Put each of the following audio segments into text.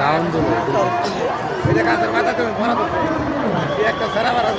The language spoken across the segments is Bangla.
রাউন্ড এটা কাছের মাথা তুমি ভরা তো একটা সারা মারা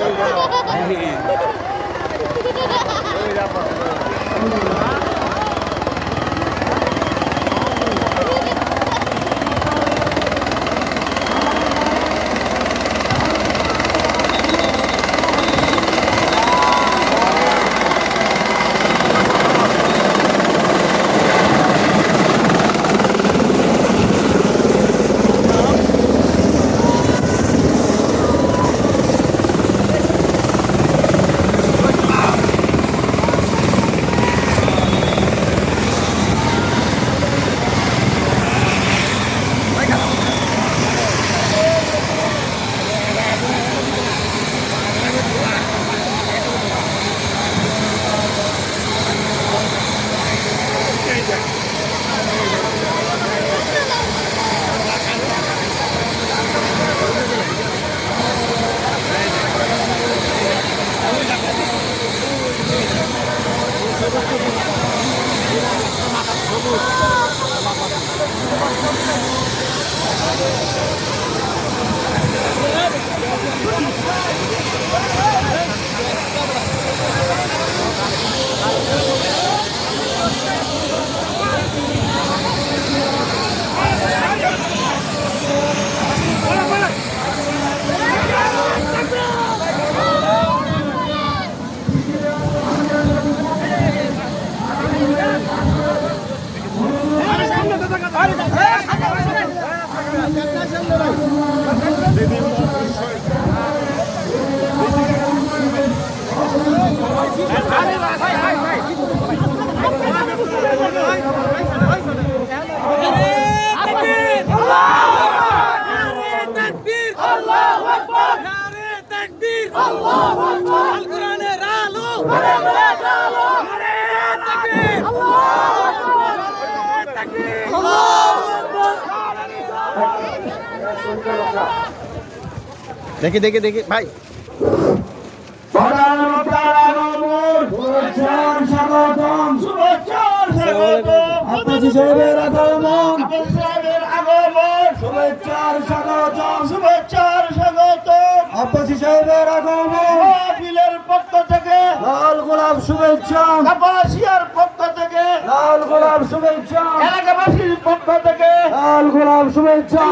দেখি দেখি দেখি ভাই আব্বাসী সাহেবের আগমনের পক্ষ থেকে লাল গোলাপ শুভেচ্ছা, আব্বাসিয়ার পক্ষ থেকে লাল গোলাপ শুভেচ্ছা, এলাকাবাসীর পক্ষ থেকে লাল গোলাপ শুভেচ্ছা।